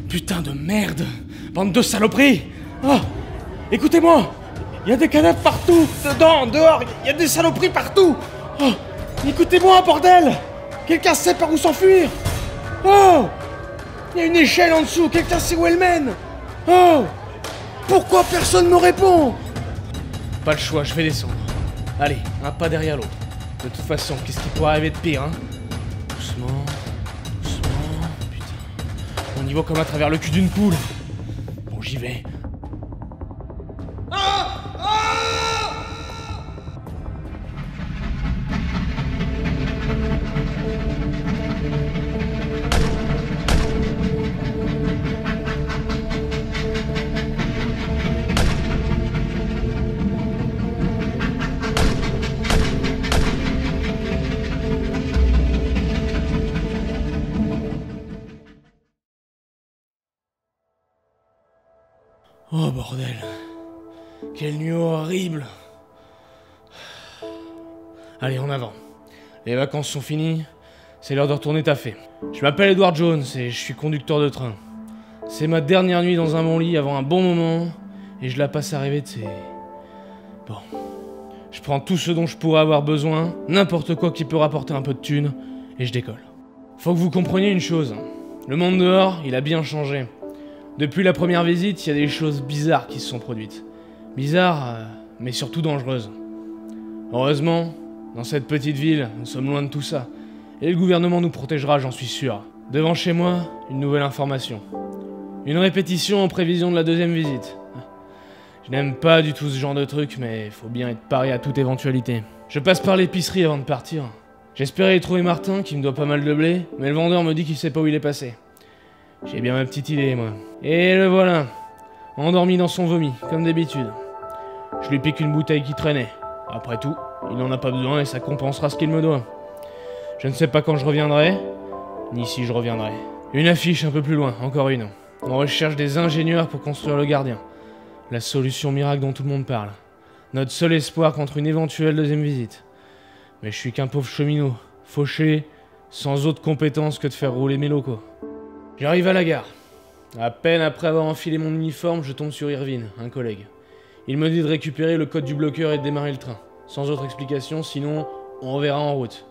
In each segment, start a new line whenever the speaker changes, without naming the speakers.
Putain de merde! Bande de saloperies! Oh! Écoutez-moi! Il y a des cadavres partout! Dedans, dehors! Il y a des saloperies partout! Oh! Écoutez-moi, bordel! Quelqu'un sait par où s'enfuir? Oh! Il y a une échelle en dessous! Quelqu'un sait où elle mène? Oh! Pourquoi personne me répond? Pas le choix, je vais descendre. Allez, un pas derrière l'autre. De toute façon, qu'est-ce qui pourrait arriver de pire, hein? Doucement, doucement, putain. On y voit comme à travers le cul d'une poule. Bon, j'y vais. Oh bordel. Quelle nuit horrible. Allez, en avant. Les vacances sont finies, c'est l'heure de retourner taffer. Je m'appelle Edward Jones et je suis conducteur de train. C'est ma dernière nuit dans un bon lit avant un bon moment, et je la passe à rêver de ces... Bon. Je prends tout ce dont je pourrais avoir besoin, n'importe quoi qui peut rapporter un peu de thunes, et je décolle. Faut que vous compreniez une chose. Le monde dehors, il a bien changé. Depuis la première visite, il y a des choses bizarres qui se sont produites. Bizarres, mais surtout dangereuses. Heureusement, dans cette petite ville, nous sommes loin de tout ça. Et le gouvernement nous protégera, j'en suis sûr. Devant chez moi, une nouvelle information. Une répétition en prévision de la deuxième visite. Je n'aime pas du tout ce genre de truc, mais faut bien être paré à toute éventualité. Je passe par l'épicerie avant de partir. J'espérais y trouver Martin, qui me doit pas mal de blé, mais le vendeur me dit qu'il sait pas où il est passé. J'ai bien ma petite idée, moi. Et le voilà, endormi dans son vomi, comme d'habitude. Je lui pique une bouteille qui traînait. Après tout, il n'en a pas besoin et ça compensera ce qu'il me doit. Je ne sais pas quand je reviendrai, ni si je reviendrai. Une affiche un peu plus loin, encore une. On recherche des ingénieurs pour construire le gardien. La solution miracle dont tout le monde parle. Notre seul espoir contre une éventuelle deuxième visite. Mais je suis qu'un pauvre cheminot, fauché, sans autre compétence que de faire rouler mes locaux. J'arrive à la gare. À peine après avoir enfilé mon uniforme, je tombe sur Irvine, un collègue. Il me dit de récupérer le code du bloqueur et de démarrer le train. Sans autre explication, sinon on reverra en route.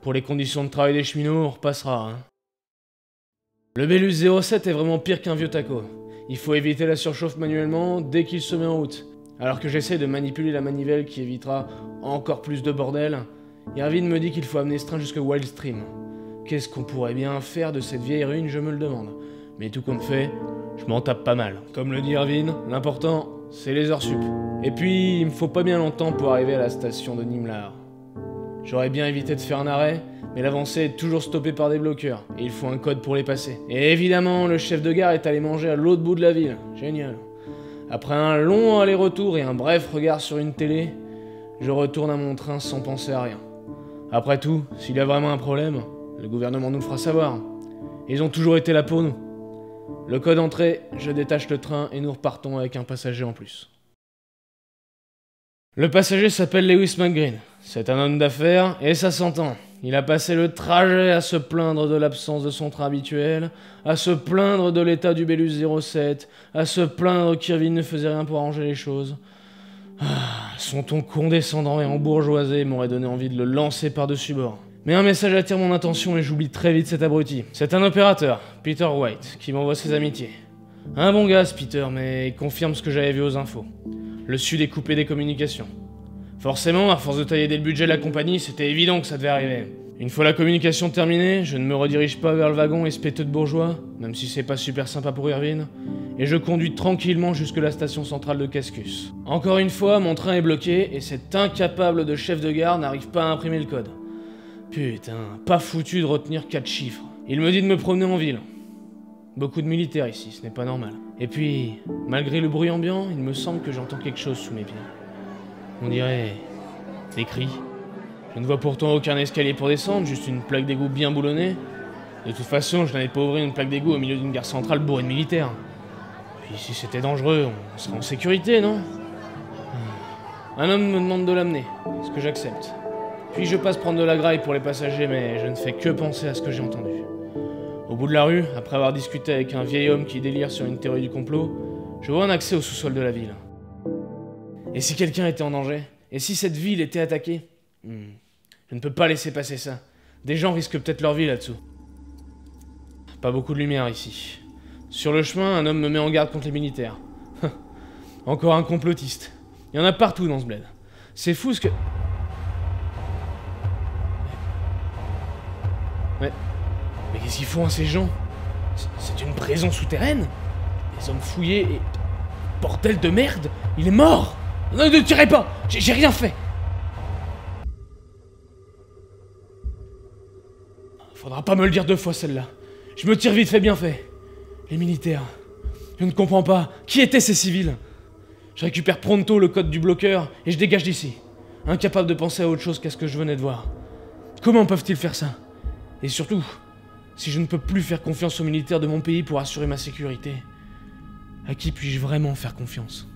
Pour les conditions de travail des cheminots, on repassera, hein. Le Bélus 07 est vraiment pire qu'un vieux taco. Il faut éviter la surchauffe manuellement dès qu'il se met en route. Alors que j'essaie de manipuler la manivelle qui évitera encore plus de bordel, Irvine me dit qu'il faut amener ce train jusqu'à Wildstream. Qu'est-ce qu'on pourrait bien faire de cette vieille ruine, je me le demande. Mais tout compte fait, je m'en tape pas mal. Comme le dit Irvine, l'important, c'est les heures sup. Et puis, il me faut pas bien longtemps pour arriver à la station de Nimlar. J'aurais bien évité de faire un arrêt, mais l'avancée est toujours stoppée par des bloqueurs, et il faut un code pour les passer. Et évidemment, le chef de gare est allé manger à l'autre bout de la ville. Génial. Après un long aller-retour et un bref regard sur une télé, je retourne à mon train sans penser à rien. Après tout, s'il y a vraiment un problème, le gouvernement nous le fera savoir. Ils ont toujours été là pour nous. Le code entrée, je détache le train et nous repartons avec un passager en plus. Le passager s'appelle Lewis McGreen. C'est un homme d'affaires et ça s'entend. Il a passé le trajet à se plaindre de l'absence de son train habituel, à se plaindre de l'état du Bélus 07, à se plaindre qu'Irvine ne faisait rien pour arranger les choses. Son ton condescendant et embourgeoisé m'aurait donné envie de le lancer par-dessus bord. Mais un message attire mon attention et j'oublie très vite cet abruti. C'est un opérateur, Peter White, qui m'envoie ses amitiés. Un bon gars, ce Peter, mais il confirme ce que j'avais vu aux infos. Le Sud est coupé des communications. Forcément, à force de tailler dès le budget de la compagnie, c'était évident que ça devait arriver. Une fois la communication terminée, je ne me redirige pas vers le wagon espéteux de bourgeois, même si c'est pas super sympa pour Irvine, et je conduis tranquillement jusque la station centrale de Cascus. Encore une fois, mon train est bloqué et cet incapable de chef de gare n'arrive pas à imprimer le code. Putain, pas foutu de retenir 4 chiffres. Il me dit de me promener en ville. Beaucoup de militaires ici, ce n'est pas normal. Et puis, malgré le bruit ambiant, il me semble que j'entends quelque chose sous mes pieds. On dirait... des cris. Je ne vois pourtant aucun escalier pour descendre, juste une plaque d'égout bien boulonnée. De toute façon, je n'allais pas ouvrir une plaque d'égout au milieu d'une gare centrale bourrée de militaires. Puis si c'était dangereux, on serait en sécurité, non? Un homme me demande de l'amener, ce que j'accepte. Puis je passe prendre de la graille pour les passagers, mais je ne fais que penser à ce que j'ai entendu. Au bout de la rue, après avoir discuté avec un vieil homme qui délire sur une théorie du complot, je vois un accès au sous-sol de la ville. Et si quelqu'un était en danger? Et si cette ville était attaquée? Je ne peux pas laisser passer ça. Des gens risquent peut-être leur vie là-dessous. Pas beaucoup de lumière ici. Sur le chemin, un homme me met en garde contre les militaires. Encore un complotiste. Il y en a partout dans ce bled. C'est fou ce que... Mais qu'est-ce qu'ils font à ces gens? C'est une prison souterraine? Des hommes fouillés et... Bordel de merde! Il est mort! Ne tirez pas! J'ai rien fait! Faudra pas me le dire 2 fois celle-là. Je me tire vite fait bien fait. Les militaires. Je ne comprends pas. Qui étaient ces civils? Je récupère pronto le code du bloqueur et je dégage d'ici. Incapable de penser à autre chose qu'à ce que je venais de voir. Comment peuvent-ils faire ça? Et surtout, si je ne peux plus faire confiance aux militaires de mon pays pour assurer ma sécurité, à qui puis-je vraiment faire confiance?